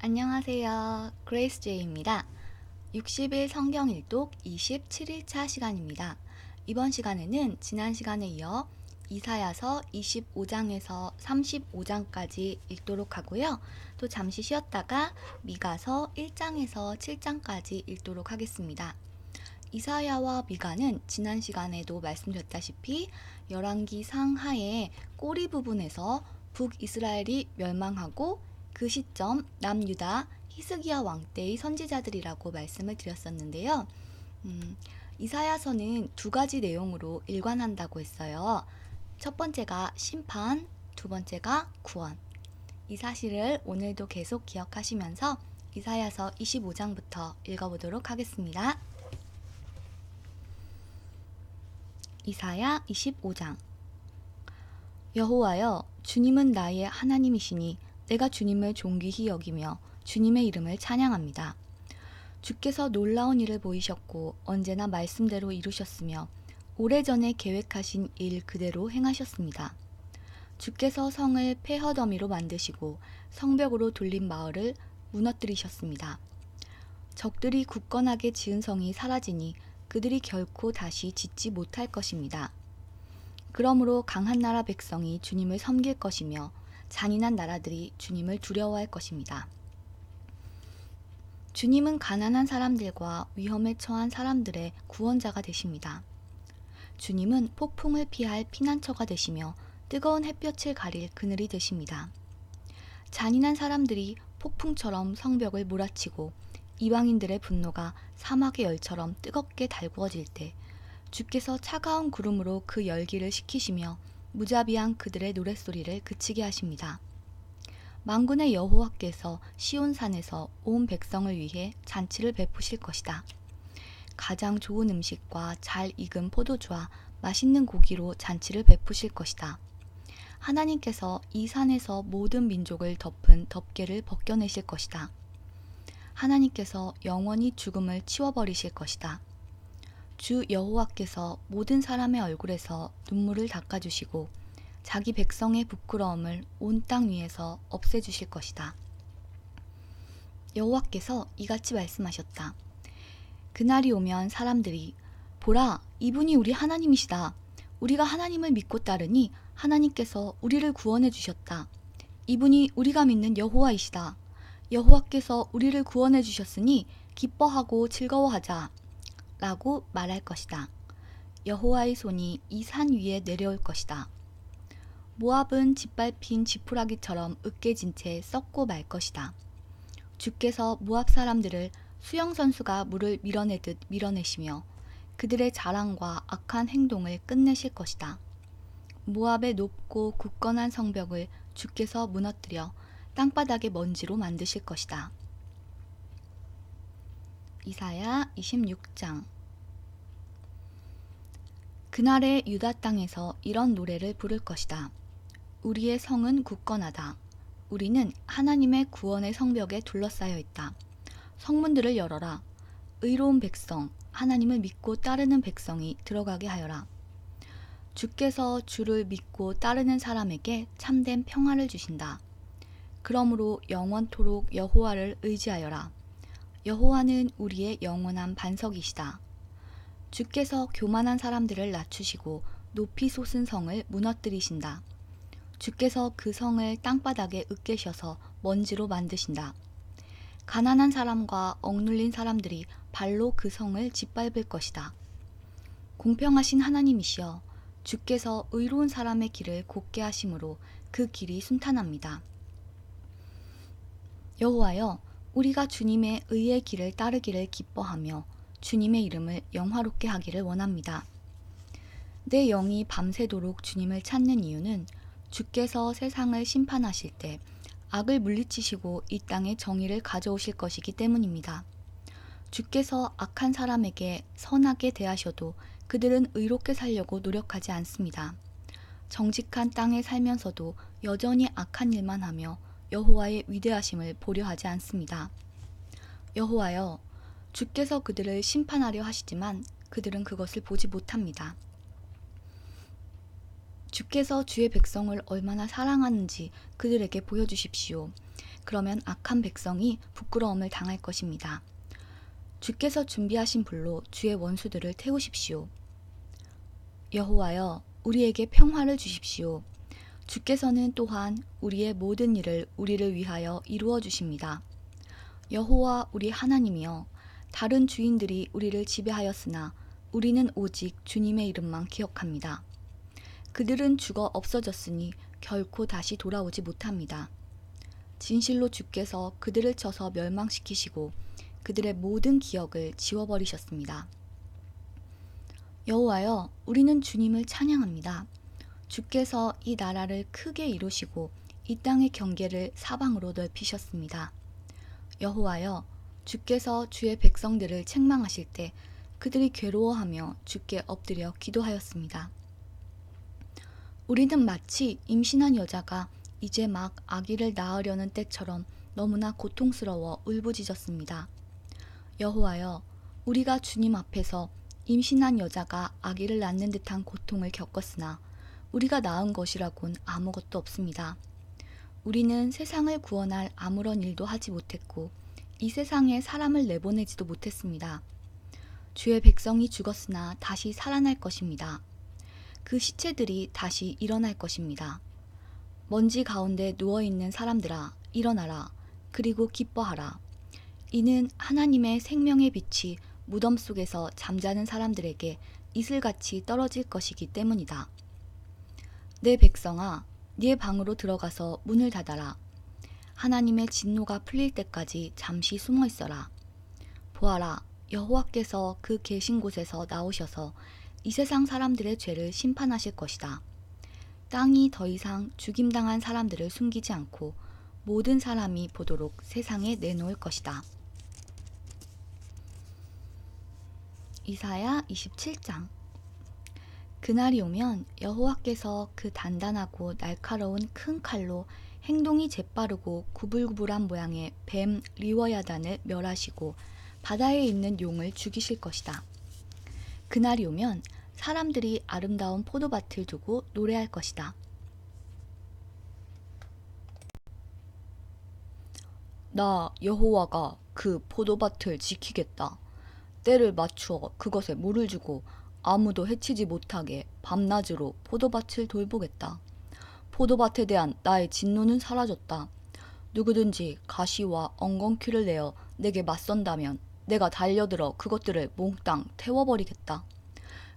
안녕하세요. 그레이스 제이입니다. 60일 성경 일독 27일차 시간입니다. 이번 시간에는 지난 시간에 이어 이사야서 25장에서 35장까지 읽도록 하고요. 또 잠시 쉬었다가 미가서 1장에서 7장까지 읽도록 하겠습니다. 이사야와 미가는 지난 시간에도 말씀드렸다시피 열왕기 상하의 꼬리 부분에서 북이스라엘이 멸망하고 그 시점 남유다 히스기야 왕 때의 선지자들이라고 말씀을 드렸었는데요. 이사야서는 두 가지 내용으로 일관한다고 했어요. 첫 번째가 심판, 두 번째가 구원. 이 사실을 오늘도 계속 기억하시면서 이사야서 25장부터 읽어보도록 하겠습니다. 이사야 25장. 여호와여, 주님은 나의 하나님이시니 내가 주님을 존귀히 여기며 주님의 이름을 찬양합니다. 주께서 놀라운 일을 보이셨고 언제나 말씀대로 이루셨으며 오래전에 계획하신 일 그대로 행하셨습니다. 주께서 성을 폐허더미로 만드시고 성벽으로 돌린 마을을 무너뜨리셨습니다. 적들이 굳건하게 지은 성이 사라지니 그들이 결코 다시 짓지 못할 것입니다. 그러므로 강한 나라 백성이 주님을 섬길 것이며 잔인한 나라들이 주님을 두려워할 것입니다. 주님은 가난한 사람들과 위험에 처한 사람들의 구원자가 되십니다. 주님은 폭풍을 피할 피난처가 되시며 뜨거운 햇볕을 가릴 그늘이 되십니다. 잔인한 사람들이 폭풍처럼 성벽을 몰아치고 이방인들의 분노가 사막의 열처럼 뜨겁게 달구어질 때 주께서 차가운 구름으로 그 열기를 식히시며 무자비한 그들의 노랫소리를 그치게 하십니다. 만군의 여호와께서 시온산에서 온 백성을 위해 잔치를 베푸실 것이다. 가장 좋은 음식과 잘 익은 포도주와 맛있는 고기로 잔치를 베푸실 것이다. 하나님께서 이 산에서 모든 민족을 덮은 덮개를 벗겨내실 것이다. 하나님께서 영원히 죽음을 치워버리실 것이다. 주 여호와께서 모든 사람의 얼굴에서 눈물을 닦아주시고 자기 백성의 부끄러움을 온 땅 위에서 없애주실 것이다. 여호와께서 이같이 말씀하셨다. 그날이 오면 사람들이 보라, 이분이 우리 하나님이시다. 우리가 하나님을 믿고 따르니 하나님께서 우리를 구원해 주셨다. 이분이 우리가 믿는 여호와이시다. 여호와께서 우리를 구원해 주셨으니 기뻐하고 즐거워하자 라고 말할 것이다. 여호와의 손이 이 산 위에 내려올 것이다. 모압은 짓밟힌 지푸라기처럼 으깨진 채 썩고 말 것이다. 주께서 모압 사람들을 수영선수가 물을 밀어내듯 밀어내시며 그들의 자랑과 악한 행동을 끝내실 것이다. 모압의 높고 굳건한 성벽을 주께서 무너뜨려 땅바닥의 먼지로 만드실 것이다. 이사야 26장. 그날에 유다 땅에서 이런 노래를 부를 것이다. 우리의 성은 굳건하다. 우리는 하나님의 구원의 성벽에 둘러싸여 있다. 성문들을 열어라. 의로운 백성, 하나님을 믿고 따르는 백성이 들어가게 하여라. 주께서 주를 믿고 따르는 사람에게 참된 평화를 주신다. 그러므로 영원토록 여호와를 의지하여라. 여호와는 우리의 영원한 반석이시다. 주께서 교만한 사람들을 낮추시고 높이 솟은 성을 무너뜨리신다. 주께서 그 성을 땅바닥에 으깨셔서 먼지로 만드신다. 가난한 사람과 억눌린 사람들이 발로 그 성을 짓밟을 것이다. 공평하신 하나님이시여, 주께서 의로운 사람의 길을 곧게 하심으로 그 길이 순탄합니다. 여호와여, 우리가 주님의 의의 길을 따르기를 기뻐하며 주님의 이름을 영화롭게 하기를 원합니다. 내 영이 밤새도록 주님을 찾는 이유는 주께서 세상을 심판하실 때 악을 물리치시고 이 땅에 정의를 가져오실 것이기 때문입니다. 주께서 악한 사람에게 선하게 대하셔도 그들은 의롭게 살려고 노력하지 않습니다. 정직한 땅에 살면서도 여전히 악한 일만 하며 여호와의 위대하심을 보려 하지 않습니다. 여호와여, 주께서 그들을 심판하려 하시지만 그들은 그것을 보지 못합니다. 주께서 주의 백성을 얼마나 사랑하는지 그들에게 보여주십시오. 그러면 악한 백성이 부끄러움을 당할 것입니다. 주께서 준비하신 불로 주의 원수들을 태우십시오. 여호와여, 우리에게 평화를 주십시오. 주께서는 또한 우리의 모든 일을 우리를 위하여 이루어 주십니다. 여호와 우리 하나님이여, 다른 주인들이 우리를 지배하였으나 우리는 오직 주님의 이름만 기억합니다. 그들은 죽어 없어졌으니 결코 다시 돌아오지 못합니다. 진실로 주께서 그들을 쳐서 멸망시키시고 그들의 모든 기억을 지워버리셨습니다. 여호와여, 우리는 주님을 찬양합니다. 주께서 이 나라를 크게 이루시고 이 땅의 경계를 사방으로 넓히셨습니다. 여호와여, 주께서 주의 백성들을 책망하실 때 그들이 괴로워하며 주께 엎드려 기도하였습니다. 우리는 마치 임신한 여자가 이제 막 아기를 낳으려는 때처럼 너무나 고통스러워 울부짖었습니다. 여호와여, 우리가 주님 앞에서 임신한 여자가 아기를 낳는 듯한 고통을 겪었으나 우리가 낳은 것이라곤 아무것도 없습니다. 우리는 세상을 구원할 아무런 일도 하지 못했고 이 세상에 사람을 내보내지도 못했습니다. 주의 백성이 죽었으나 다시 살아날 것입니다. 그 시체들이 다시 일어날 것입니다. 먼지 가운데 누워있는 사람들아, 일어나라. 그리고 기뻐하라. 이는 하나님의 생명의 빛이 무덤 속에서 잠자는 사람들에게 이슬같이 떨어질 것이기 때문이다. 내 백성아, 네 방으로 들어가서 문을 닫아라. 하나님의 진노가 풀릴 때까지 잠시 숨어 있어라. 보아라, 여호와께서 그 계신 곳에서 나오셔서 이 세상 사람들의 죄를 심판하실 것이다. 땅이 더 이상 죽임당한 사람들을 숨기지 않고 모든 사람이 보도록 세상에 내놓을 것이다. 이사야 27장. 그날이 오면 여호와께서 그 단단하고 날카로운 큰 칼로 행동이 재빠르고 구불구불한 모양의 뱀 리워야단을 멸하시고 바다에 있는 용을 죽이실 것이다. 그날이 오면 사람들이 아름다운 포도밭을 두고 노래할 것이다. 나 여호와가 그 포도밭을 지키겠다. 때를 맞추어 그것에 물을 주고 아무도 해치지 못하게 밤낮으로 포도밭을 돌보겠다. 포도밭에 대한 나의 진노는 사라졌다. 누구든지 가시와 엉겅퀴를 내어 내게 맞선다면 내가 달려들어 그것들을 몽땅 태워버리겠다.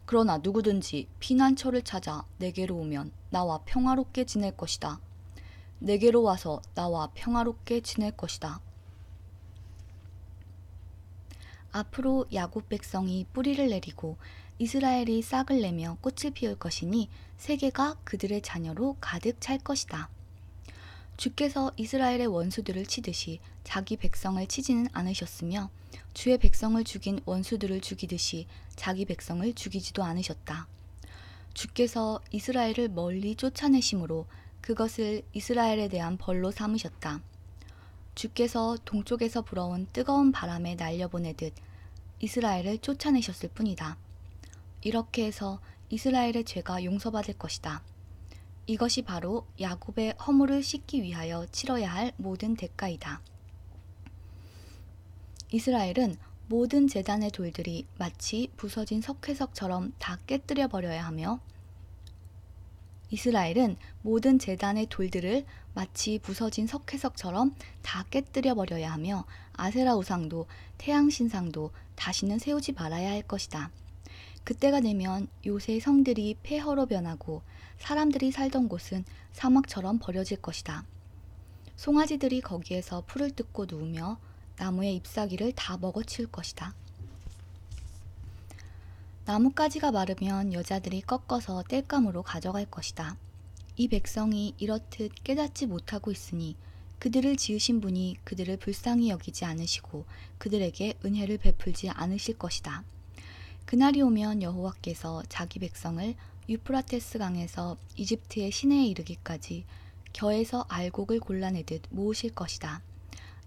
그러나 누구든지 피난처를 찾아 내게로 오면 나와 평화롭게 지낼 것이다. 내게로 와서 나와 평화롭게 지낼 것이다. 앞으로 야곱 백성이 뿌리를 내리고 이스라엘이 싹을 내며 꽃을 피울 것이니 세계가 그들의 자녀로 가득 찰 것이다. 주께서 이스라엘의 원수들을 치듯이 자기 백성을 치지는 않으셨으며 주의 백성을 죽인 원수들을 죽이듯이 자기 백성을 죽이지도 않으셨다. 주께서 이스라엘을 멀리 쫓아내심으로 그것을 이스라엘에 대한 벌로 삼으셨다. 주께서 동쪽에서 불어온 뜨거운 바람에 날려보내듯 이스라엘을 쫓아내셨을 뿐이다. 이렇게 해서 이스라엘의 죄가 용서받을 것이다. 이것이 바로 야곱의 허물을 씻기 위하여 치러야 할 모든 대가이다. 이스라엘은 모든 제단의 돌들이 마치 부서진 석회석처럼 다 깨뜨려 버려야 하며 이스라엘은 모든 제단의 돌들을 마치 부서진 석회석처럼 다 깨뜨려 버려야 하며 아세라 우상도 태양 신상도 다시는 세우지 말아야 할 것이다. 그때가 되면 요새 성들이 폐허로 변하고 사람들이 살던 곳은 사막처럼 버려질 것이다. 송아지들이 거기에서 풀을 뜯고 누우며 나무의 잎사귀를 다 먹어치울 것이다. 나뭇가지가 마르면 여자들이 꺾어서 땔감으로 가져갈 것이다. 이 백성이 이렇듯 깨닫지 못하고 있으니 그들을 지으신 분이 그들을 불쌍히 여기지 않으시고 그들에게 은혜를 베풀지 않으실 것이다. 그날이 오면 여호와께서 자기 백성을 유프라테스 강에서 이집트의 시내에 이르기까지 겨에서 알곡을 골라내듯 모으실 것이다.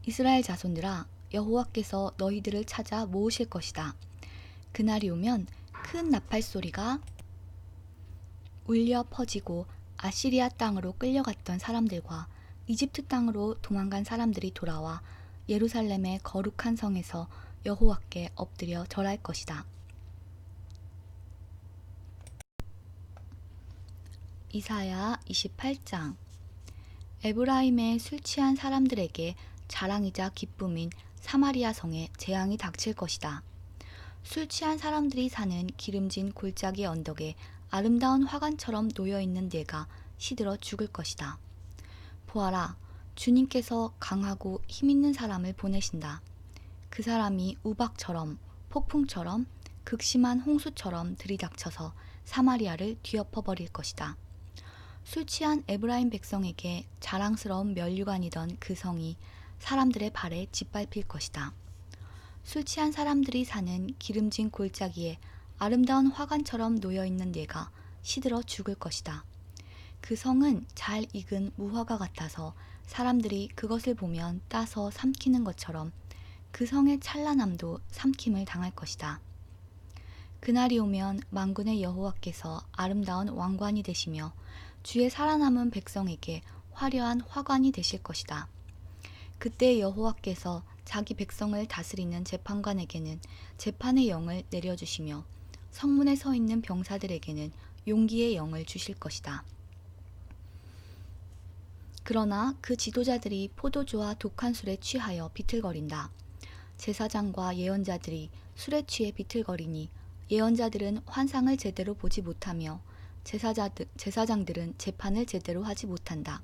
이스라엘 자손들아, 여호와께서 너희들을 찾아 모으실 것이다. 그날이 오면 큰 나팔 소리가 울려 퍼지고 아시리아 땅으로 끌려갔던 사람들과 이집트 땅으로 도망간 사람들이 돌아와 예루살렘의 거룩한 성에서 여호와께 엎드려 절할 것이다. 이사야 28장. 에브라임의 술 취한 사람들에게 자랑이자 기쁨인 사마리아 성에 재앙이 닥칠 것이다. 술 취한 사람들이 사는 기름진 골짜기 언덕에 아름다운 화관처럼 놓여있는 뇌가 시들어 죽을 것이다. 보아라, 주님께서 강하고 힘있는 사람을 보내신다. 그 사람이 우박처럼, 폭풍처럼, 극심한 홍수처럼 들이닥쳐서 사마리아를 뒤엎어버릴 것이다. 술 취한 에브라임 백성에게 자랑스러운 면류관이던 그 성이 사람들의 발에 짓밟힐 것이다. 술 취한 사람들이 사는 기름진 골짜기에 아름다운 화관처럼 놓여있는 뇌가 시들어 죽을 것이다. 그 성은 잘 익은 무화과 같아서 사람들이 그것을 보면 따서 삼키는 것처럼 그 성의 찬란함도 삼킴을 당할 것이다. 그날이 오면 만군의 여호와께서 아름다운 왕관이 되시며 주의 살아남은 백성에게 화려한 화관이 되실 것이다. 그때 여호와께서 자기 백성을 다스리는 재판관에게는 재판의 영을 내려주시며 성문에 서 있는 병사들에게는 용기의 영을 주실 것이다. 그러나 그 지도자들이 포도주와 독한 술에 취하여 비틀거린다. 제사장과 예언자들이 술에 취해 비틀거리니 예언자들은 환상을 제대로 보지 못하며 제사장들은 재판을 제대로 하지 못한다.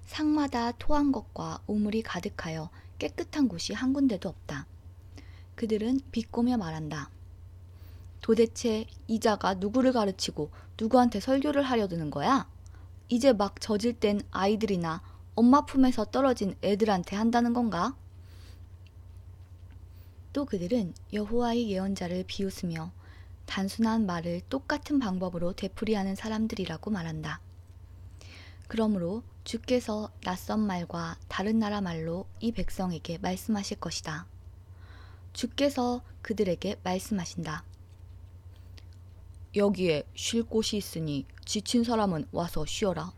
상마다 토한 것과 우물이 가득하여 깨끗한 곳이 한 군데도 없다. 그들은 비꼬며 말한다. 도대체 이자가 누구를 가르치고 누구한테 설교를 하려 드는 거야? 이제 막 젖을 땐 아이들이나 엄마 품에서 떨어진 애들한테 한다는 건가? 또 그들은 여호와의 예언자를 비웃으며 단순한 말을 똑같은 방법으로 되풀이하는 사람들이라고 말한다. 그러므로 주께서 낯선 말과 다른 나라 말로 이 백성에게 말씀하실 것이다. 주께서 그들에게 말씀하신다. 여기에 쉴 곳이 있으니 지친 사람은 와서 쉬어라.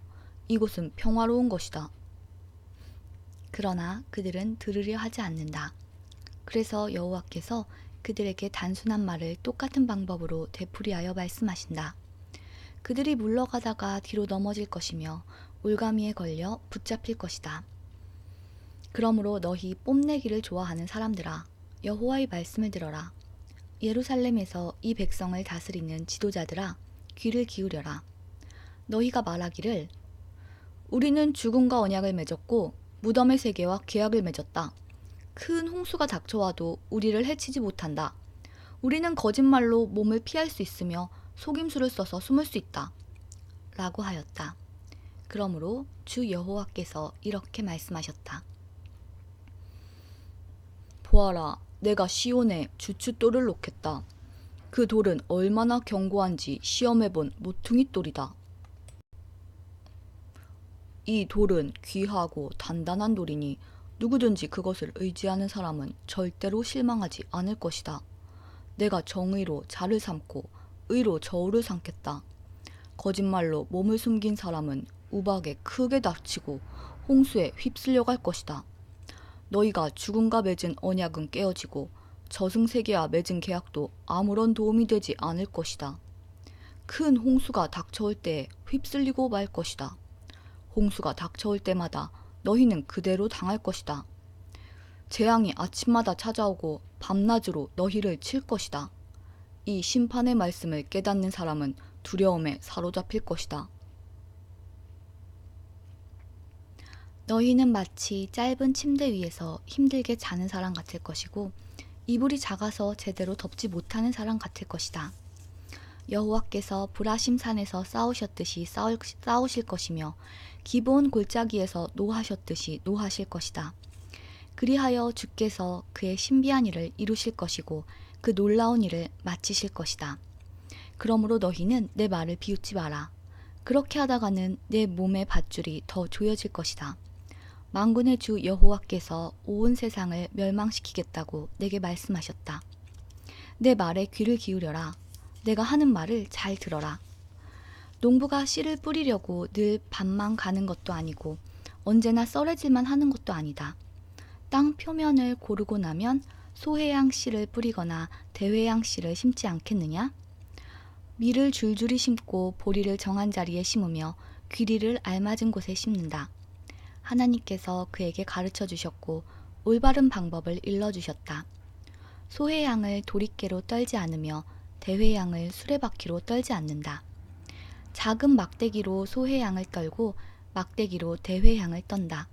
이곳은 평화로운 것이다. 그러나 그들은 들으려 하지 않는다. 그래서 여호와께서 그들에게 단순한 말을 똑같은 방법으로 되풀이하여 말씀하신다. 그들이 물러가다가 뒤로 넘어질 것이며 올가미에 걸려 붙잡힐 것이다. 그러므로 너희 뽐내기를 좋아하는 사람들아, 여호와의 말씀을 들어라. 예루살렘에서 이 백성을 다스리는 지도자들아, 귀를 기울여라. 너희가 말하기를 우리는 죽음과 언약을 맺었고 무덤의 세계와 계약을 맺었다. 큰 홍수가 닥쳐와도 우리를 해치지 못한다. 우리는 거짓말로 몸을 피할 수 있으며 속임수를 써서 숨을 수 있다. 라고 하였다. 그러므로 주 여호와께서 이렇게 말씀하셨다. 보아라, 내가 시온에 주춧돌을 놓겠다. 그 돌은 얼마나 견고한지 시험해본 모퉁이 돌이다. 이 돌은 귀하고 단단한 돌이니 누구든지 그것을 의지하는 사람은 절대로 실망하지 않을 것이다. 내가 정의로 자를 삼고 의로 저울을 삼겠다. 거짓말로 몸을 숨긴 사람은 우박에 크게 다치고 홍수에 휩쓸려 갈 것이다. 너희가 죽음과 맺은 언약은 깨어지고 저승세계와 맺은 계약도 아무런 도움이 되지 않을 것이다. 큰 홍수가 닥쳐올 때에 휩쓸리고 말 것이다. 홍수가 닥쳐올 때마다 너희는 그대로 당할 것이다. 재앙이 아침마다 찾아오고 밤낮으로 너희를 칠 것이다. 이 심판의 말씀을 깨닫는 사람은 두려움에 사로잡힐 것이다. 너희는 마치 짧은 침대 위에서 힘들게 자는 사람 같을 것이고 이불이 작아서 제대로 덮지 못하는 사람 같을 것이다. 여호와께서 브라심 산에서 싸우셨듯이 싸우실 것이며 기브온 골짜기에서 노하셨듯이 노하실 것이다. 그리하여 주께서 그의 신비한 일을 이루실 것이고 그 놀라운 일을 마치실 것이다. 그러므로 너희는 내 말을 비웃지 마라. 그렇게 하다가는 내 몸의 밧줄이 더 조여질 것이다. 만군의 주 여호와께서 온 세상을 멸망시키겠다고 내게 말씀하셨다. 내 말에 귀를 기울여라. 내가 하는 말을 잘 들어라. 농부가 씨를 뿌리려고 늘 밭만 가는 것도 아니고 언제나 썰어질만 하는 것도 아니다. 땅 표면을 고르고 나면 소해양 씨를 뿌리거나 대회양 씨를 심지 않겠느냐? 밀을 줄줄이 심고 보리를 정한 자리에 심으며 귀리를 알맞은 곳에 심는다. 하나님께서 그에게 가르쳐 주셨고 올바른 방법을 일러주셨다. 소해양을 도리깨로 떨지 않으며 대회양을 수레바퀴로 떨지 않는다. 작은 막대기로 소해양을 떨고 막대기로 대회양을 떤다.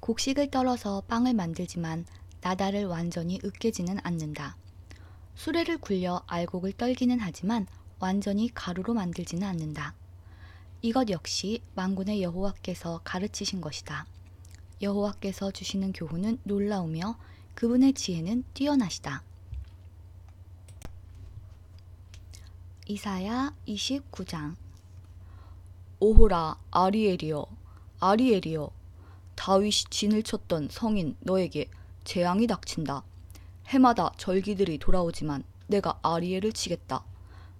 곡식을 떨어서 빵을 만들지만 나달을 완전히 으깨지는 않는다. 수레를 굴려 알곡을 떨기는 하지만 완전히 가루로 만들지는 않는다. 이것 역시 만군의 여호와께서 가르치신 것이다. 여호와께서 주시는 교훈은 놀라우며 그분의 지혜는 뛰어나시다. 이사야 29장. 오호라 아리엘이여, 아리엘이여, 다윗이 진을 쳤던 성인 너에게 재앙이 닥친다. 해마다 절기들이 돌아오지만 내가 아리엘을 치겠다.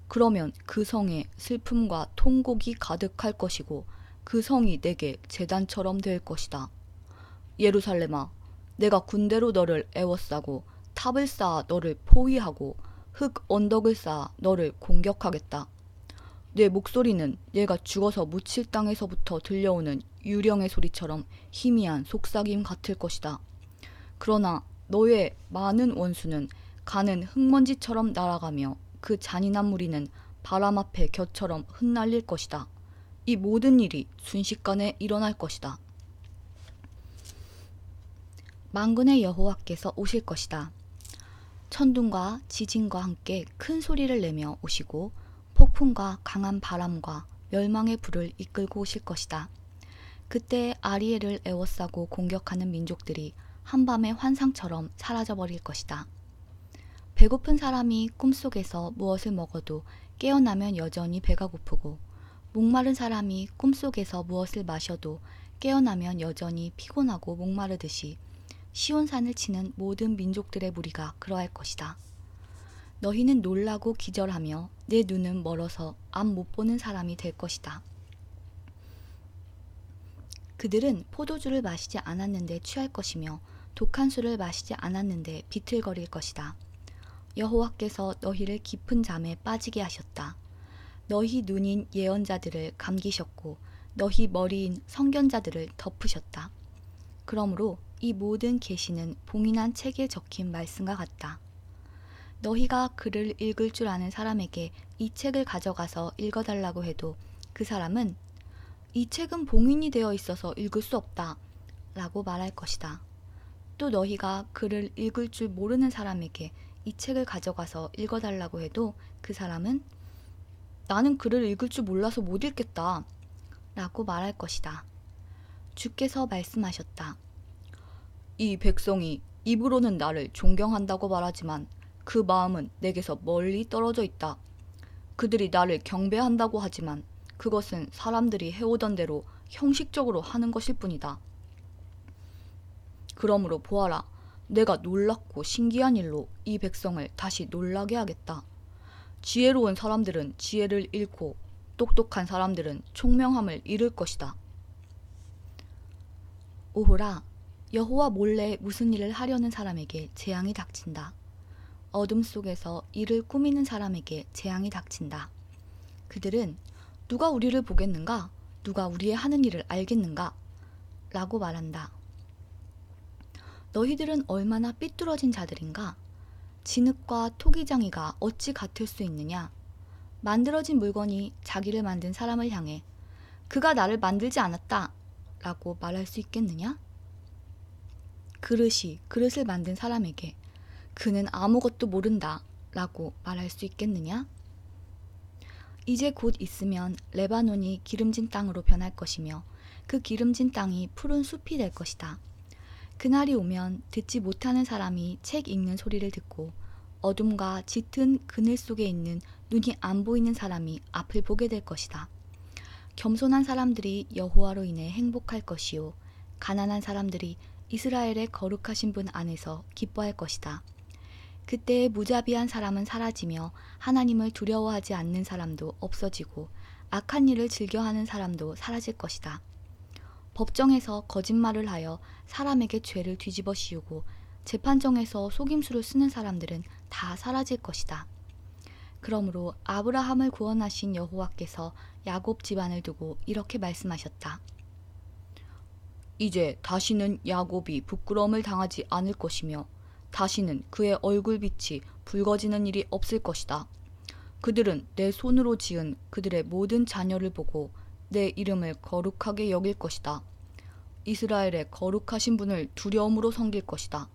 그러면 그 성에 슬픔과 통곡이 가득할 것이고 그 성이 내게 제단처럼 될 것이다. 예루살렘아, 내가 군대로 너를 에워싸고 탑을 쌓아 너를 포위하고 흙 언덕을 쌓아 너를 공격하겠다. 내 목소리는 내가 죽어서 묻힐 땅에서부터 들려오는 유령의 소리처럼 희미한 속삭임 같을 것이다. 그러나 너의 많은 원수는 가는 흙먼지처럼 날아가며 그 잔인한 무리는 바람 앞에 겨처럼 흩날릴 것이다. 이 모든 일이 순식간에 일어날 것이다. 만군의 여호와께서 오실 것이다. 천둥과 지진과 함께 큰 소리를 내며 오시고 폭풍과 강한 바람과 멸망의 불을 이끌고 오실 것이다. 그때 아리엘을 에워싸고 공격하는 민족들이 한밤의 환상처럼 사라져버릴 것이다. 배고픈 사람이 꿈속에서 무엇을 먹어도 깨어나면 여전히 배가 고프고 목마른 사람이 꿈속에서 무엇을 마셔도 깨어나면 여전히 피곤하고 목마르듯이 시온산을 치는 모든 민족들의 무리가 그러할 것이다. 너희는 놀라고 기절하며 내 눈은 멀어서 앞 못 보는 사람이 될 것이다. 그들은 포도주를 마시지 않았는데 취할 것이며 독한 술을 마시지 않았는데 비틀거릴 것이다. 여호와께서 너희를 깊은 잠에 빠지게 하셨다. 너희 눈인 예언자들을 감기셨고 너희 머리인 선견자들을 덮으셨다. 그러므로 이 모든 계시는 봉인한 책에 적힌 말씀과 같다. 너희가 글을 읽을 줄 아는 사람에게 이 책을 가져가서 읽어달라고 해도 그 사람은 이 책은 봉인이 되어 있어서 읽을 수 없다 라고 말할 것이다. 또 너희가 글을 읽을 줄 모르는 사람에게 이 책을 가져가서 읽어달라고 해도 그 사람은 나는 글을 읽을 줄 몰라서 못 읽겠다 라고 말할 것이다. 주께서 말씀하셨다. 이 백성이 입으로는 나를 존경한다고 말하지만 그 마음은 내게서 멀리 떨어져 있다. 그들이 나를 경배한다고 하지만 그것은 사람들이 해오던 대로 형식적으로 하는 것일 뿐이다. 그러므로 보아라, 내가 놀랍고 신기한 일로 이 백성을 다시 놀라게 하겠다. 지혜로운 사람들은 지혜를 잃고 똑똑한 사람들은 총명함을 잃을 것이다. 오호라, 여호와 몰래 무슨 일을 하려는 사람에게 재앙이 닥친다. 어둠 속에서 일을 꾸미는 사람에게 재앙이 닥친다. 그들은 누가 우리를 보겠는가? 누가 우리의 하는 일을 알겠는가? 라고 말한다. 너희들은 얼마나 삐뚤어진 자들인가? 진흙과 토기장이가 어찌 같을 수 있느냐? 만들어진 물건이 자기를 만든 사람을 향해 그가 나를 만들지 않았다 라고 말할 수 있겠느냐? 그릇이 그릇을 만든 사람에게 그는 아무것도 모른다 라고 말할 수 있겠느냐? 이제 곧 있으면 레바논이 기름진 땅으로 변할 것이며 그 기름진 땅이 푸른 숲이 될 것이다. 그날이 오면 듣지 못하는 사람이 책 읽는 소리를 듣고 어둠과 짙은 그늘 속에 있는 눈이 안 보이는 사람이 앞을 보게 될 것이다. 겸손한 사람들이 여호와로 인해 행복할 것이요 가난한 사람들이 이스라엘의 거룩하신 분 안에서 기뻐할 것이다. 그때에 무자비한 사람은 사라지며 하나님을 두려워하지 않는 사람도 없어지고 악한 일을 즐겨하는 사람도 사라질 것이다. 법정에서 거짓말을 하여 사람에게 죄를 뒤집어 씌우고 재판정에서 속임수를 쓰는 사람들은 다 사라질 것이다. 그러므로 아브라함을 구원하신 여호와께서 야곱 집안을 두고 이렇게 말씀하셨다. 이제 다시는 야곱이 부끄러움을 당하지 않을 것이며 다시는 그의 얼굴빛이 붉어지는 일이 없을 것이다. 그들은 내 손으로 지은 그들의 모든 자녀를 보고 내 이름을 거룩하게 여길 것이다. 이스라엘의 거룩하신 분을 두려움으로 섬길 것이다.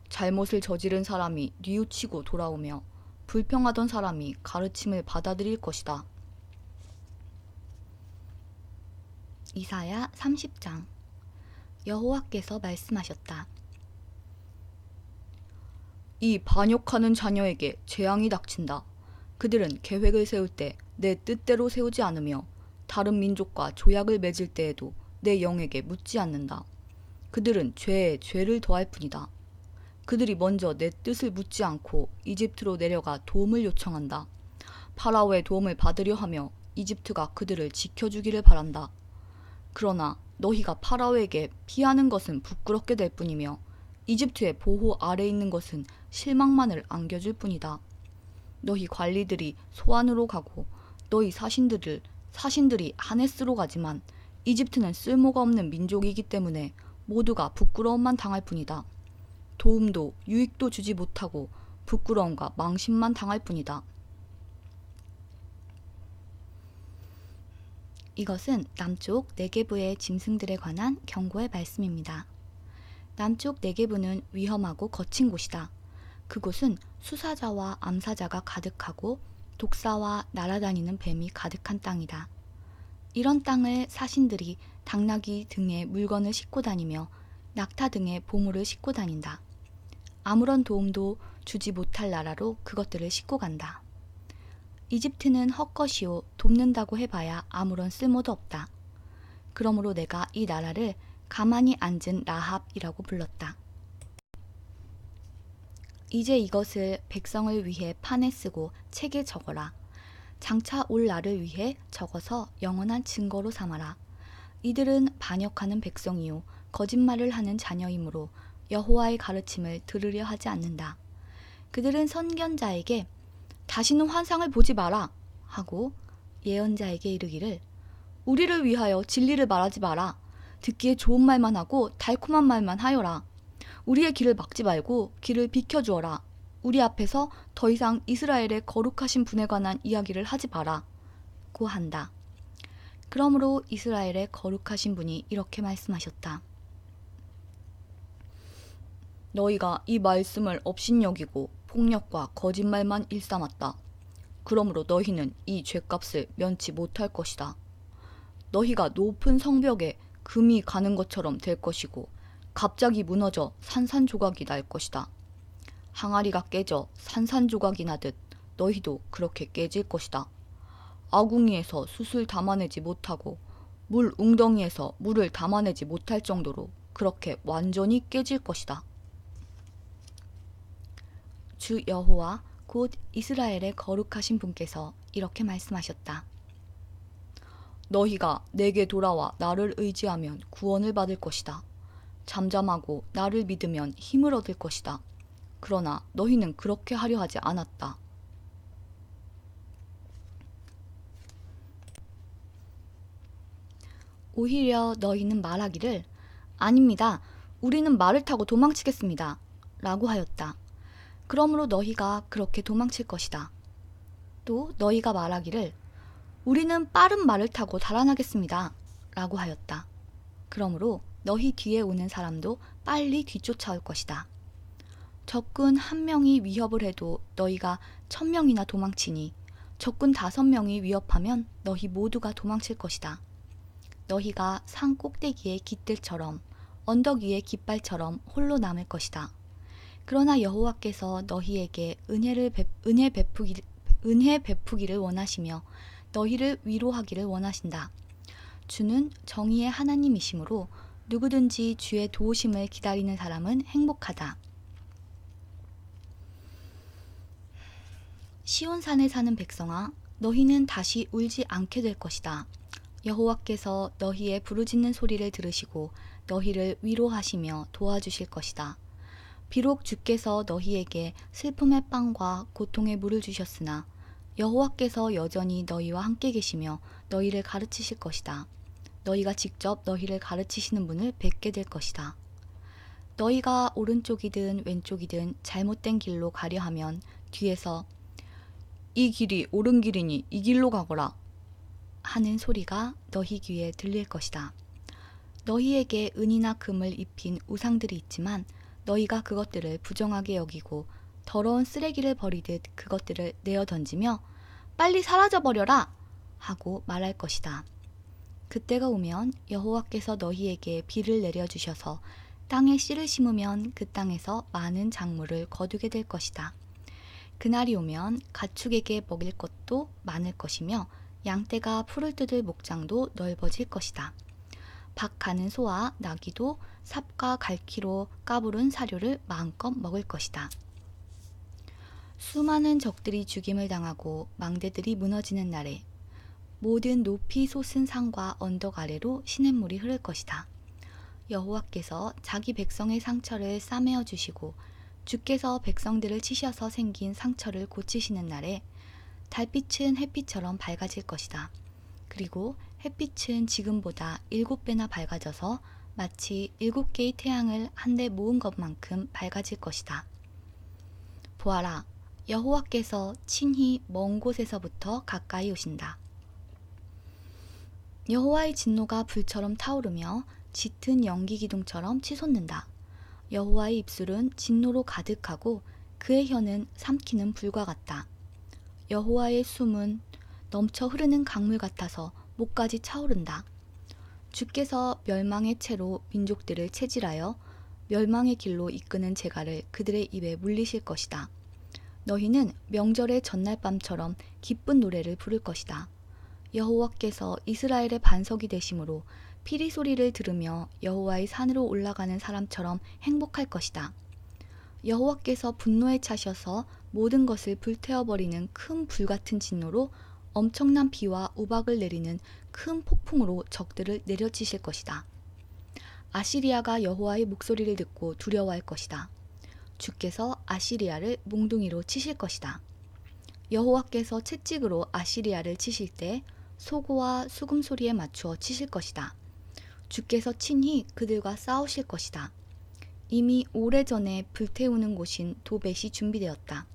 잘못을 저지른 사람이 뉘우치고 돌아오며 불평하던 사람이 가르침을 받아들일 것이다. 이사야 30장. 여호와께서 말씀하셨다. 이 반역하는 자녀에게 재앙이 닥친다. 그들은 계획을 세울 때 내 뜻대로 세우지 않으며 다른 민족과 조약을 맺을 때에도 내 영에게 묻지 않는다. 그들은 죄에 죄를 더할 뿐이다. 그들이 먼저 내 뜻을 묻지 않고 이집트로 내려가 도움을 요청한다. 파라오의 도움을 받으려 하며 이집트가 그들을 지켜주기를 바란다. 그러나 너희가 파라오에게 피하는 것은 부끄럽게 될 뿐이며 이집트의 보호 아래 있는 것은 실망만을 안겨줄 뿐이다. 너희 관리들이 소안으로 가고 너희 사신들이 하네스로 가지만 이집트는 쓸모가 없는 민족이기 때문에 모두가 부끄러움만 당할 뿐이다. 도움도 유익도 주지 못하고 부끄러움과 망신만 당할 뿐이다. 이것은 남쪽 네게부의 짐승들에 관한 경고의 말씀입니다. 남쪽 네게부는 위험하고 거친 곳이다. 그곳은 수사자와 암사자가 가득하고 독사와 날아다니는 뱀이 가득한 땅이다. 이런 땅을 사신들이 당나귀 등의 물건을 싣고 다니며 낙타 등의 보물을 싣고 다닌다. 아무런 도움도 주지 못할 나라로 그것들을 싣고 간다. 이집트는 헛것이요 돕는다고 해봐야 아무런 쓸모도 없다. 그러므로 내가 이 나라를 가만히 앉은 라합이라고 불렀다. 이제 이것을 백성을 위해 판에 쓰고 책에 적어라. 장차 올 날을 위해 적어서 영원한 증거로 삼아라. 이들은 반역하는 백성이요 거짓말을 하는 자녀이므로 여호와의 가르침을 들으려 하지 않는다. 그들은 선견자에게 다시는 환상을 보지 마라 하고 예언자에게 이르기를 우리를 위하여 진리를 말하지 마라. 듣기에 좋은 말만 하고 달콤한 말만 하여라. 우리의 길을 막지 말고 길을 비켜주어라. 우리 앞에서 더 이상 이스라엘의 거룩하신 분에 관한 이야기를 하지 마라. 고 한다. 그러므로 이스라엘의 거룩하신 분이 이렇게 말씀하셨다. 너희가 이 말씀을 업신여기고 폭력과 거짓말만 일삼았다. 그러므로 너희는 이 죄값을 면치 못할 것이다. 너희가 높은 성벽에 금이 가는 것처럼 될 것이고 갑자기 무너져 산산조각이 날 것이다. 항아리가 깨져 산산조각이 나듯 너희도 그렇게 깨질 것이다. 아궁이에서 숯을 담아내지 못하고 물 웅덩이에서 물을 담아내지 못할 정도로 그렇게 완전히 깨질 것이다. 주 여호와 곧 이스라엘의 거룩하신 분께서 이렇게 말씀하셨다. 너희가 내게 돌아와 나를 의지하면 구원을 받을 것이다. 잠잠하고 나를 믿으면 힘을 얻을 것이다. 그러나 너희는 그렇게 하려 하지 않았다. 오히려 너희는 말하기를 아닙니다. 우리는 말을 타고 도망치겠습니다. 라고 하였다. 그러므로 너희가 그렇게 도망칠 것이다. 또 너희가 말하기를 우리는 빠른 말을 타고 달아나겠습니다. 라고 하였다. 그러므로 너희 뒤에 오는 사람도 빨리 뒤쫓아올 것이다. 적군 1명이 위협을 해도 너희가 1000명이나 도망치니 적군 5명이 위협하면 너희 모두가 도망칠 것이다. 너희가 산 꼭대기의 깃들처럼 언덕 위의 깃발처럼 홀로 남을 것이다. 그러나 여호와께서 너희에게 은혜 베푸기를 원하시며 너희를 위로하기를 원하신다. 주는 정의의 하나님이시므로 누구든지 주의 도우심을 기다리는 사람은 행복하다. 시온산에 사는 백성아, 너희는 다시 울지 않게 될 것이다. 여호와께서 너희의 부르짖는 소리를 들으시고 너희를 위로하시며 도와주실 것이다. 비록 주께서 너희에게 슬픔의 빵과 고통의 물을 주셨으나 여호와께서 여전히 너희와 함께 계시며 너희를 가르치실 것이다. 너희가 직접 너희를 가르치시는 분을 뵙게 될 것이다. 너희가 오른쪽이든 왼쪽이든 잘못된 길로 가려 하면 뒤에서 이 길이 옳은 길이니 이 길로 가거라 하는 소리가 너희 귀에 들릴 것이다. 너희에게 은이나 금을 입힌 우상들이 있지만 너희가 그것들을 부정하게 여기고 더러운 쓰레기를 버리듯 그것들을 내어 던지며 빨리 사라져 버려라 하고 말할 것이다. 그때가 오면 여호와께서 너희에게 비를 내려주셔서 땅에 씨를 심으면 그 땅에서 많은 작물을 거두게 될 것이다. 그날이 오면 가축에게 먹일 것도 많을 것이며 양떼가 풀을 뜯을 목장도 넓어질 것이다. 박 가는 소와 나귀도 삽과 갈퀴로 까부른 사료를 마음껏 먹을 것이다. 수많은 적들이 죽임을 당하고 망대들이 무너지는 날에 모든 높이 솟은 산과 언덕 아래로 시냇물이 흐를 것이다. 여호와께서 자기 백성의 상처를 싸매어 주시고 주께서 백성들을 치셔서 생긴 상처를 고치시는 날에 달빛은 햇빛처럼 밝아질 것이다. 그리고 햇빛은 지금보다 7배나 밝아져서 마치 7개의 태양을 한데 모은 것만큼 밝아질 것이다. 보아라, 여호와께서 친히 먼 곳에서부터 가까이 오신다. 여호와의 진노가 불처럼 타오르며 짙은 연기 기둥처럼 치솟는다. 여호와의 입술은 진노로 가득하고 그의 혀는 삼키는 불과 같다. 여호와의 숨은 넘쳐 흐르는 강물 같아서 목까지 차오른다. 주께서 멸망의 채로 민족들을 체질하여 멸망의 길로 이끄는 재갈을 그들의 입에 물리실 것이다. 너희는 명절의 전날 밤처럼 기쁜 노래를 부를 것이다. 여호와께서 이스라엘의 반석이 되심으로 피리 소리를 들으며 여호와의 산으로 올라가는 사람처럼 행복할 것이다. 여호와께서 분노에 차셔서 모든 것을 불태워버리는 큰 불같은 진노로 엄청난 비와 우박을 내리는 큰 폭풍으로 적들을 내려치실 것이다. 아시리아가 여호와의 목소리를 듣고 두려워할 것이다. 주께서 아시리아를 몽둥이로 치실 것이다. 여호와께서 채찍으로 아시리아를 치실 때 소고와 수금 소리에 맞추어 치실 것이다. 주께서 친히 그들과 싸우실 것이다. 이미 오래전에 불태우는 곳인 도벳이 준비되었다.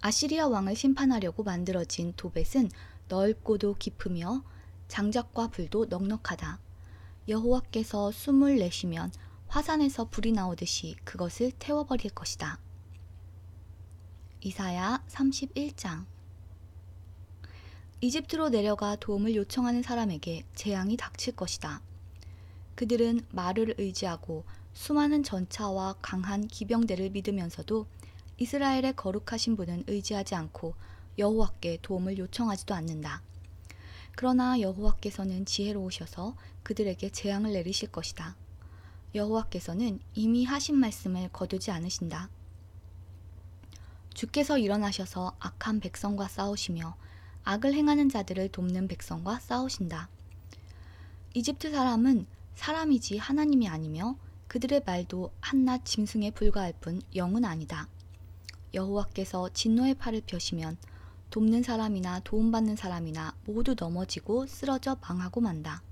아시리아 왕을 심판하려고 만들어진 도벳은 넓고도 깊으며 장작과 불도 넉넉하다. 여호와께서 숨을 내쉬면 화산에서 불이 나오듯이 그것을 태워버릴 것이다. 이사야 31장. 이집트로 내려가 도움을 요청하는 사람에게 재앙이 닥칠 것이다. 그들은 말을 의지하고 수많은 전차와 강한 기병대를 믿으면서도 이스라엘의 거룩하신 분은 의지하지 않고 여호와께 도움을 요청하지도 않는다. 그러나 여호와께서는 지혜로우셔서 그들에게 재앙을 내리실 것이다. 여호와께서는 이미 하신 말씀을 거두지 않으신다. 주께서 일어나셔서 악한 백성과 싸우시며 악을 행하는 자들을 돕는 백성과 싸우신다. 이집트 사람은 사람이지 하나님이 아니며 그들의 말도 한낱 짐승에 불과할 뿐 영은 아니다. 여호와께서 진노의 팔을 펴시면 돕는 사람이나 도움받는 사람이나 모두 넘어지고 쓰러져 망하고 만다.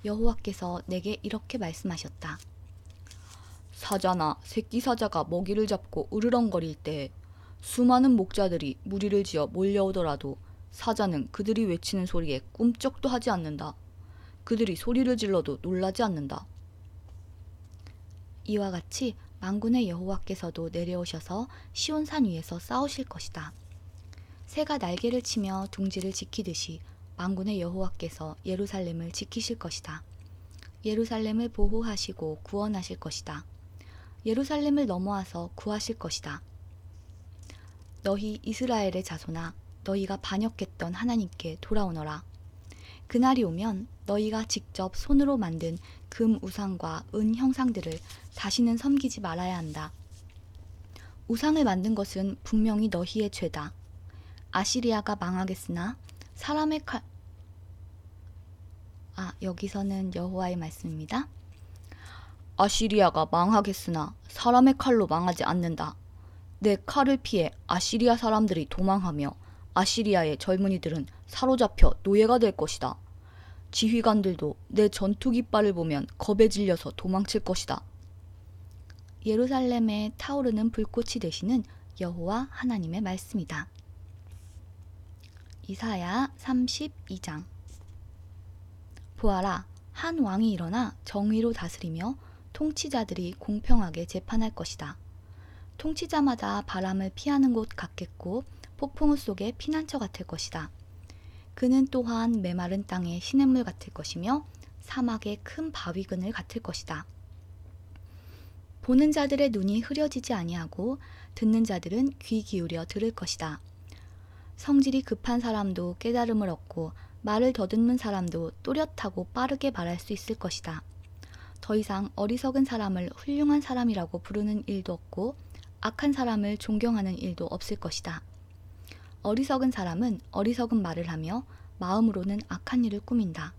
여호와께서 내게 이렇게 말씀하셨다. 사자나 새끼 사자가 먹이를 잡고 으르렁거릴 때 수많은 목자들이 무리를 지어 몰려오더라도 사자는 그들이 외치는 소리에 꿈쩍도 하지 않는다. 그들이 소리를 질러도 놀라지 않는다. 이와 같이 만군의 여호와께서도 내려오셔서 시온산 위에서 싸우실 것이다. 새가 날개를 치며 둥지를 지키듯이 만군의 여호와께서 예루살렘을 지키실 것이다. 예루살렘을 보호하시고 구원하실 것이다. 예루살렘을 넘어와서 구하실 것이다. 너희 이스라엘의 자손아, 너희가 반역했던 하나님께 돌아오너라. 그날이 오면 너희가 직접 손으로 만든 금 우상과 은 형상들을 다시는 섬기지 말아야 한다. 우상을 만든 것은 분명히 너희의 죄다. 아시리아가 망하겠으나 사람의 칼 여기서는 여호와의 말씀입니다. 아시리아가 망하겠으나 사람의 칼로 망하지 않는다. 내 칼을 피해 아시리아 사람들이 도망하며 아시리아의 젊은이들은 사로잡혀 노예가 될 것이다. 지휘관들도 내 전투 깃발을 보면 겁에 질려서 도망칠 것이다. 예루살렘에 타오르는 불꽃이 되시는 여호와 하나님의 말씀이다. 이사야 32장. 보아라, 한 왕이 일어나 정의로 다스리며 통치자들이 공평하게 재판할 것이다. 통치자마다 바람을 피하는 곳 같겠고 폭풍우 속의 피난처 같을 것이다. 그는 또한 메마른 땅의 시냇물 같을 것이며 사막의 큰 바위근을 같을 것이다. 보는 자들의 눈이 흐려지지 아니하고 듣는 자들은 귀 기울여 들을 것이다. 성질이 급한 사람도 깨달음을 얻고 말을 더듬는 사람도 또렷하고 빠르게 말할 수 있을 것이다. 더 이상 어리석은 사람을 훌륭한 사람이라고 부르는 일도 없고 악한 사람을 존경하는 일도 없을 것이다. 어리석은 사람은 어리석은 말을 하며 마음으로는 악한 일을 꾸민다.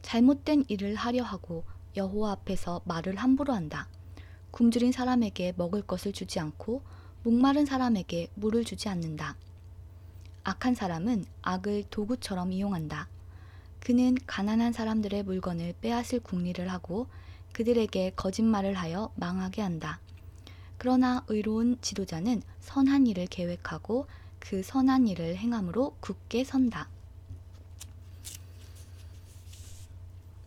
잘못된 일을 하려 하고 여호와 앞에서 말을 함부로 한다. 굶주린 사람에게 먹을 것을 주지 않고 목마른 사람에게 물을 주지 않는다. 악한 사람은 악을 도구처럼 이용한다. 그는 가난한 사람들의 물건을 빼앗을 궁리를 하고 그들에게 거짓말을 하여 망하게 한다. 그러나 의로운 지도자는 선한 일을 계획하고 그 선한 일을 행함으로 굳게 선다.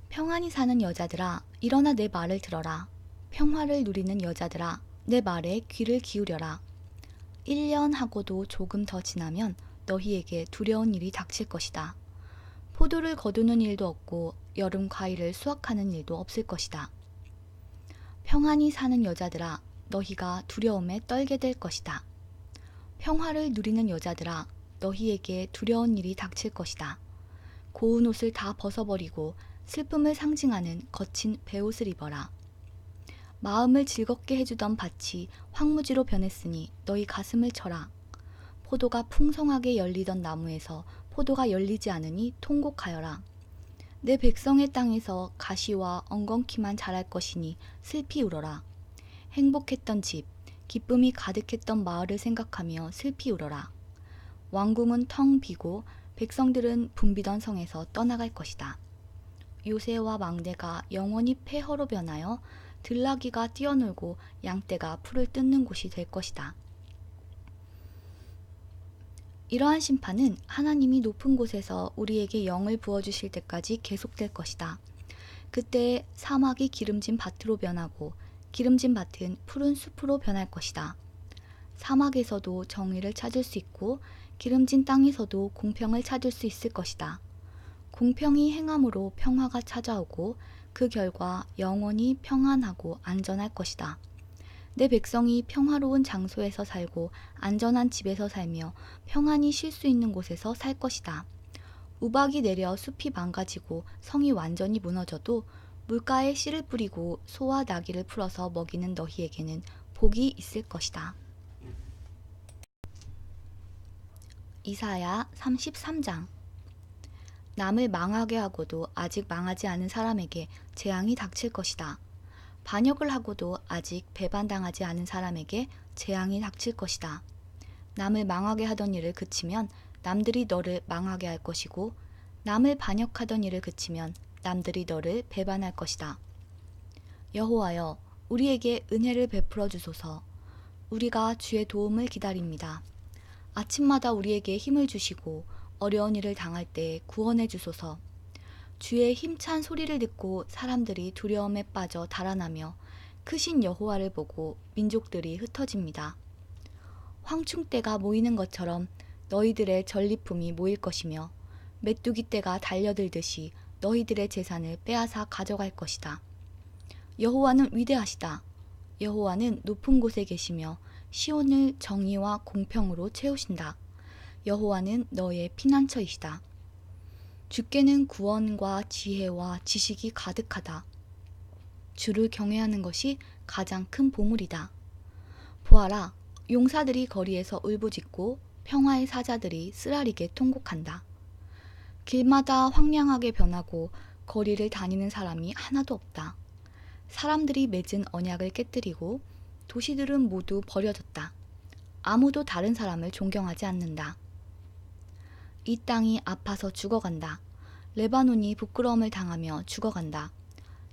평안히 사는 여자들아, 일어나 내 말을 들어라. 평화를 누리는 여자들아, 내 말에 귀를 기울여라. 1년 하고도 조금 더 지나면 너희에게 두려운 일이 닥칠 것이다. 포도를 거두는 일도 없고 여름 과일을 수확하는 일도 없을 것이다. 평안히 사는 여자들아, 너희가 두려움에 떨게 될 것이다. 평화를 누리는 여자들아, 너희에게 두려운 일이 닥칠 것이다. 고운 옷을 다 벗어버리고 슬픔을 상징하는 거친 베옷을 입어라. 마음을 즐겁게 해주던 밭이 황무지로 변했으니 너희 가슴을 쳐라. 포도가 풍성하게 열리던 나무에서 포도가 열리지 않으니 통곡하여라. 내 백성의 땅에서 가시와 엉겅퀴만 자랄 것이니 슬피 울어라. 행복했던 집, 기쁨이 가득했던 마을을 생각하며 슬피 울어라. 왕궁은 텅 비고 백성들은 붐비던 성에서 떠나갈 것이다. 요새와 망대가 영원히 폐허로 변하여 들나귀가 뛰어놀고 양떼가 풀을 뜯는 곳이 될 것이다. 이러한 심판은 하나님이 높은 곳에서 우리에게 영을 부어주실 때까지 계속될 것이다. 그때 사막이 기름진 밭으로 변하고 기름진 밭은 푸른 숲으로 변할 것이다. 사막에서도 정의를 찾을 수 있고 기름진 땅에서도 공평을 찾을 수 있을 것이다. 공평이 행함으로 평화가 찾아오고 그 결과 영원히 평안하고 안전할 것이다. 내 백성이 평화로운 장소에서 살고 안전한 집에서 살며 평안히 쉴 수 있는 곳에서 살 것이다. 우박이 내려 숲이 망가지고 성이 완전히 무너져도 물가에 씨를 뿌리고 소와 나귀를 풀어서 먹이는 너희에게는 복이 있을 것이다. 이사야 33장. 남을 망하게 하고도 아직 망하지 않은 사람에게 재앙이 닥칠 것이다. 반역을 하고도 아직 배반당하지 않은 사람에게 재앙이 닥칠 것이다. 남을 망하게 하던 일을 그치면 남들이 너를 망하게 할 것이고 남을 반역하던 일을 그치면 남들이 너를 배반할 것이다. 여호와여, 우리에게 은혜를 베풀어 주소서. 우리가 주의 도움을 기다립니다. 아침마다 우리에게 힘을 주시고 어려운 일을 당할 때 구원해 주소서. 주의 힘찬 소리를 듣고 사람들이 두려움에 빠져 달아나며 크신 여호와를 보고 민족들이 흩어집니다. 황충떼가 모이는 것처럼 너희들의 전리품이 모일 것이며 메뚜기 떼가 달려들듯이 너희들의 재산을 빼앗아 가져갈 것이다. 여호와는 위대하시다. 여호와는 높은 곳에 계시며 시온을 정의와 공평으로 채우신다. 여호와는 너의 피난처이시다. 주께는 구원과 지혜와 지식이 가득하다. 주를 경외하는 것이 가장 큰 보물이다. 보아라, 용사들이 거리에서 울부짖고 평화의 사자들이 쓰라리게 통곡한다. 길마다 황량하게 변하고 거리를 다니는 사람이 하나도 없다. 사람들이 맺은 언약을 깨뜨리고 도시들은 모두 버려졌다. 아무도 다른 사람을 존경하지 않는다. 이 땅이 아파서 죽어간다. 레바논이 부끄러움을 당하며 죽어간다.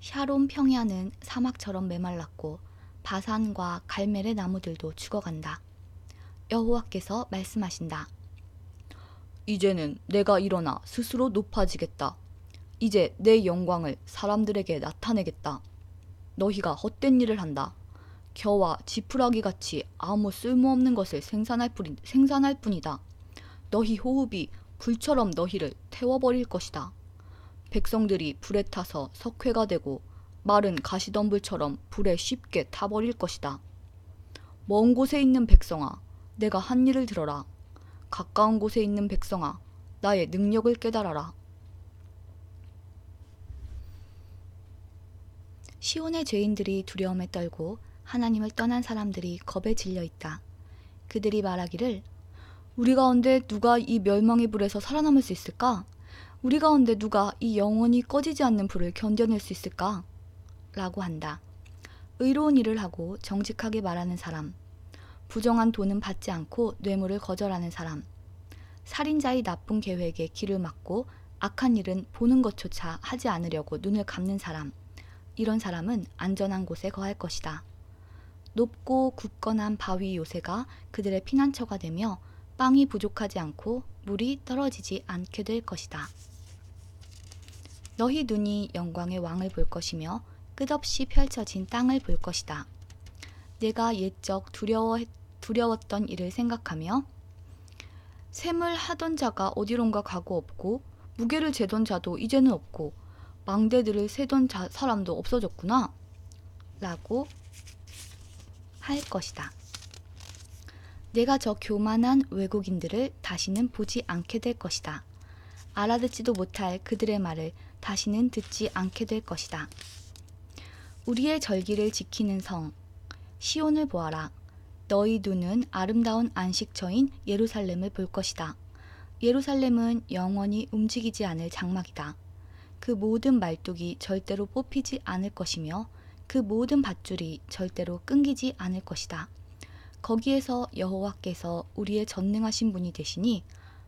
샤론 평야는 사막처럼 메말랐고 바산과 갈멜의 나무들도 죽어간다. 여호와께서 말씀하신다. 이제는 내가 일어나 스스로 높아지겠다. 이제 내 영광을 사람들에게 나타내겠다. 너희가 헛된 일을 한다. 겨와 지푸라기 같이 아무 쓸모없는 것을 생산할 뿐이다. 너희 호흡이 불처럼 너희를 태워버릴 것이다. 백성들이 불에 타서 석회가 되고 마른 가시덤불처럼 불에 쉽게 타버릴 것이다. 먼 곳에 있는 백성아, 내가 한 일을 들어라. 가까운 곳에 있는 백성아, 나의 능력을 깨달아라. 시온의 죄인들이 두려움에 떨고 하나님을 떠난 사람들이 겁에 질려 있다. 그들이 말하기를 우리 가운데 누가 이 멸망의 불에서 살아남을 수 있을까? 우리 가운데 누가 이 영원히 꺼지지 않는 불을 견뎌낼 수 있을까? 라고 한다. 의로운 일을 하고 정직하게 말하는 사람, 부정한 돈은 받지 않고 뇌물을 거절하는 사람, 살인자의 나쁜 계획에 귀를 막고 악한 일은 보는 것조차 하지 않으려고 눈을 감는 사람, 이런 사람은 안전한 곳에 거할 것이다. 높고 굳건한 바위 요새가 그들의 피난처가 되며 빵이 부족하지 않고 물이 떨어지지 않게 될 것이다. 너희 눈이 영광의 왕을 볼 것이며 끝없이 펼쳐진 땅을 볼 것이다. 내가 옛적 두려웠던 일을 생각하며 셈을 하던 자가 어디론가 가고 없고 무게를 재던 자도 이제는 없고 망대들을 세던 사람도 없어졌구나 라고 할 것이다. 내가 저 교만한 외국인들을 다시는 보지 않게 될 것이다. 알아듣지도 못할 그들의 말을 다시는 듣지 않게 될 것이다. 우리의 절기를 지키는 성 시온을 보아라. 너희 눈은 아름다운 안식처인 예루살렘을 볼 것이다. 예루살렘은 영원히 움직이지 않을 장막이다. 그 모든 말뚝이 절대로 뽑히지 않을 것이며 그 모든 밧줄이 절대로 끊기지 않을 것이다. 거기에서 여호와께서 우리의 전능하신 분이 되시니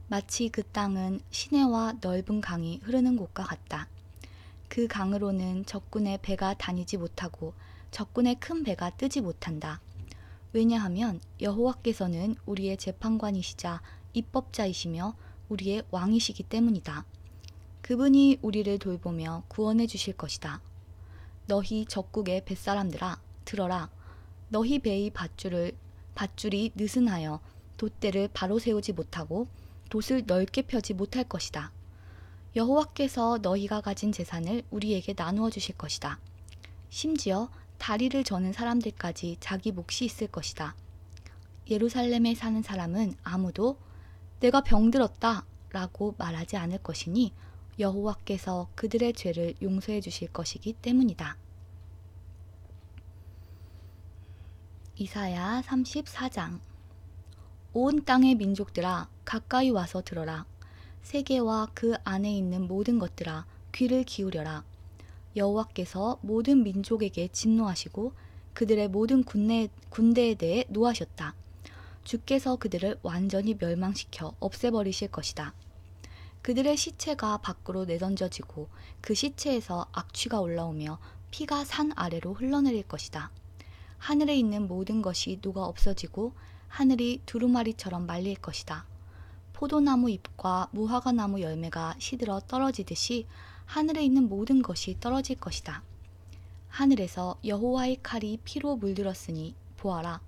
마치 그 땅은 시내와 넓은 강이 흐르는 곳과 같다. 그 강으로는 적군의 배가 다니지 못하고 적군의 큰 배가 뜨지 못한다. 왜냐하면 여호와께서는 우리의 재판관이시자 입법자이시며 우리의 왕이시기 때문이다. 그분이 우리를 돌보며 구원해 주실 것이다. 너희 적국의 뱃사람들아 들어라. 너희 배의 밧줄이 느슨하여 돛대를 바로 세우지 못하고 돛을 넓게 펴지 못할 것이다. 여호와께서 너희가 가진 재산을 우리에게 나누어 주실 것이다. 심지어 다리를 저는 사람들까지 자기 몫이 있을 것이다. 예루살렘에 사는 사람은 아무도 내가 병들었다 라고 말하지 않을 것이니 여호와께서 그들의 죄를 용서해 주실 것이기 때문이다. 이사야 34장. 온 땅의 민족들아 가까이 와서 들어라. 세계와 그 안에 있는 모든 것들아 귀를 기울여라. 여호와께서 모든 민족에게 진노하시고 그들의 모든 군대에 대해 노하셨다. 주께서 그들을 완전히 멸망시켜 없애버리실 것이다. 그들의 시체가 밖으로 내던져지고 그 시체에서 악취가 올라오며 피가 산 아래로 흘러내릴 것이다. 하늘에 있는 모든 것이 녹아 없어지고 하늘이 두루마리처럼 말릴 것이다. 포도나무 잎과 무화과나무 열매가 시들어 떨어지듯이 하늘에 있는 모든 것이 떨어질 것이다. 하늘에서 여호와의 칼이 피로 물들었으니 보아라.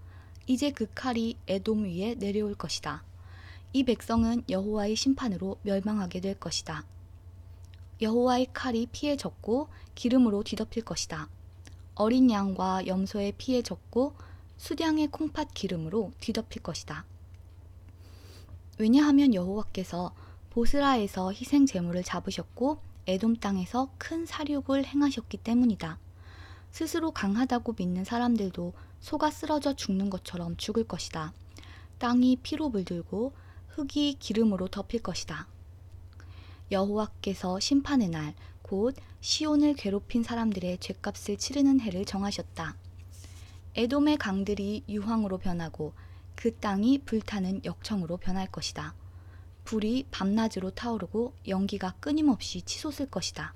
이제 그 칼이 에돔 위에 내려올 것이다. 이 백성은 여호와의 심판으로 멸망하게 될 것이다. 여호와의 칼이 피에 젖고 기름으로 뒤덮일 것이다. 어린 양과 염소의 피에 젖고 수량의 콩팥 기름으로 뒤덮일 것이다. 왜냐하면 여호와께서 보스라에서 희생 제물을 잡으셨고 에돔 땅에서 큰 살육을 행하셨기 때문이다. 스스로 강하다고 믿는 사람들도 속아 쓰러져 죽는 것처럼 죽을 것이다. 땅이 피로 물들고 흙이 기름으로 덮일 것이다. 여호와께서 심판의 날, 곧 시온을 괴롭힌 사람들의 죗값을 치르는 해를 정하셨다. 에돔의 강들이 유황으로 변하고 그 땅이 불타는 역청으로 변할 것이다. 불이 밤낮으로 타오르고 연기가 끊임없이 치솟을 것이다.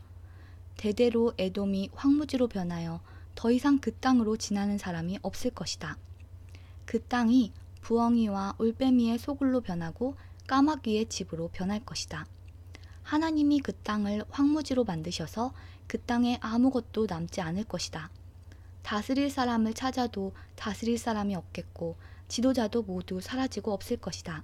대대로 에돔이 황무지로 변하여 더 이상 그 땅으로 지나는 사람이 없을 것이다. 그 땅이 부엉이와 올빼미의 소굴로 변하고 까마귀의 집으로 변할 것이다. 하나님이 그 땅을 황무지로 만드셔서 그 땅에 아무것도 남지 않을 것이다. 다스릴 사람을 찾아도 다스릴 사람이 없겠고 지도자도 모두 사라지고 없을 것이다.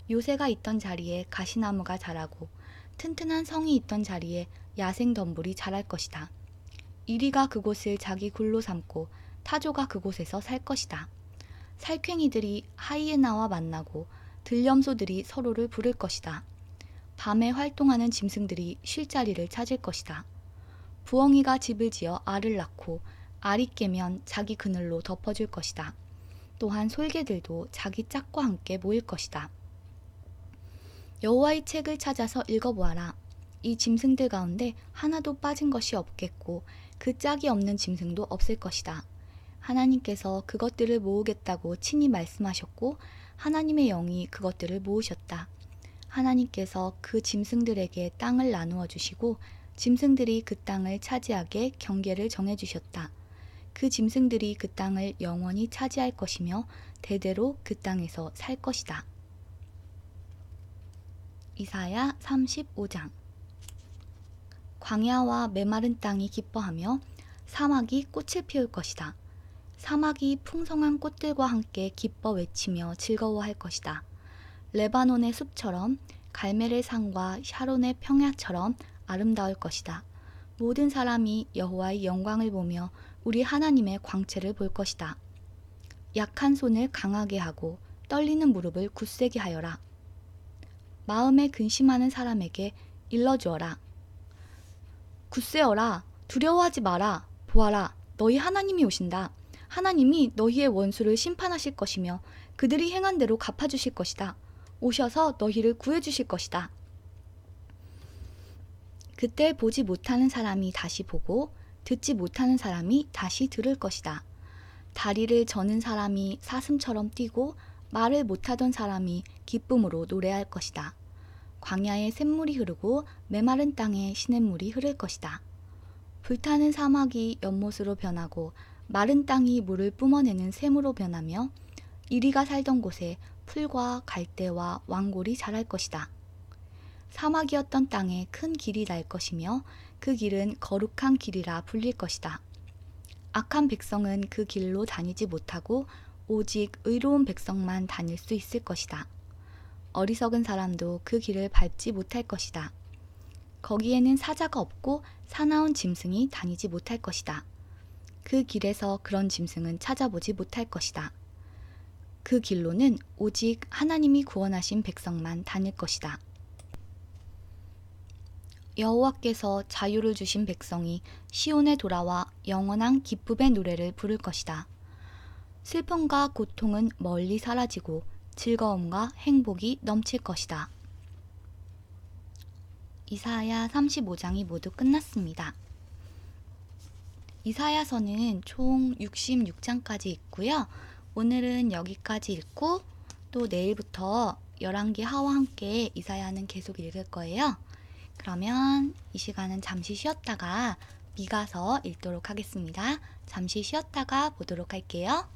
요새가 있던 자리에 가시나무가 자라고 튼튼한 성이 있던 자리에 야생덤불이 자랄 것이다. 이리가 그곳을 자기 굴로 삼고 타조가 그곳에서 살 것이다. 살쾡이들이 하이에나와 만나고 들염소들이 서로를 부를 것이다. 밤에 활동하는 짐승들이 쉴 자리를 찾을 것이다. 부엉이가 집을 지어 알을 낳고 알이 깨면 자기 그늘로 덮어줄 것이다. 또한 솔개들도 자기 짝과 함께 모일 것이다. 여호와의 책을 찾아서 읽어보아라. 이 짐승들 가운데 하나도 빠진 것이 없겠고 그 짝이 없는 짐승도 없을 것이다. 하나님께서 그것들을 모으겠다고 친히 말씀하셨고 하나님의 영이 그것들을 모으셨다. 하나님께서 그 짐승들에게 땅을 나누어 주시고 짐승들이 그 땅을 차지하게 경계를 정해 주셨다. 그 짐승들이 그 땅을 영원히 차지할 것이며 대대로 그 땅에서 살 것이다. 이사야 35장. 광야와 메마른 땅이 기뻐하며 사막이 꽃을 피울 것이다. 사막이 풍성한 꽃들과 함께 기뻐 외치며 즐거워할 것이다. 레바논의 숲처럼 갈멜의 산과 샤론의 평야처럼 아름다울 것이다. 모든 사람이 여호와의 영광을 보며 우리 하나님의 광채를 볼 것이다. 약한 손을 강하게 하고 떨리는 무릎을 굳세게 하여라. 마음에 근심하는 사람에게 일러주어라. 굳세어라. 두려워하지 마라. 보아라. 너희 하나님이 오신다. 하나님이 너희의 원수를 심판하실 것이며 그들이 행한 대로 갚아주실 것이다. 오셔서 너희를 구해주실 것이다. 그때 보지 못하는 사람이 다시 보고 듣지 못하는 사람이 다시 들을 것이다. 다리를 저는 사람이 사슴처럼 뛰고 말을 못하던 사람이 기쁨으로 노래할 것이다. 광야에 샘물이 흐르고 메마른 땅에 시냇물이 흐를 것이다. 불타는 사막이 연못으로 변하고 마른 땅이 물을 뿜어내는 샘으로 변하며 이리가 살던 곳에 풀과 갈대와 왕골이 자랄 것이다. 사막이었던 땅에 큰 길이 날 것이며 그 길은 거룩한 길이라 불릴 것이다. 악한 백성은 그 길로 다니지 못하고 오직 의로운 백성만 다닐 수 있을 것이다. 어리석은 사람도 그 길을 밟지 못할 것이다. 거기에는 사자가 없고 사나운 짐승이 다니지 못할 것이다. 그 길에서 그런 짐승은 찾아보지 못할 것이다. 그 길로는 오직 하나님이 구원하신 백성만 다닐 것이다. 여호와께서 자유를 주신 백성이 시온에 돌아와 영원한 기쁨의 노래를 부를 것이다. 슬픔과 고통은 멀리 사라지고 즐거움과 행복이 넘칠 것이다. 이사야 35장이 모두 끝났습니다. 이사야서는 총 66장까지 있고요. 오늘은 여기까지 읽고 또 내일부터 열왕기 하와 함께 이사야는 계속 읽을 거예요. 그러면 이 시간은 잠시 쉬었다가 미가서 읽도록 하겠습니다. 잠시 쉬었다가 보도록 할게요.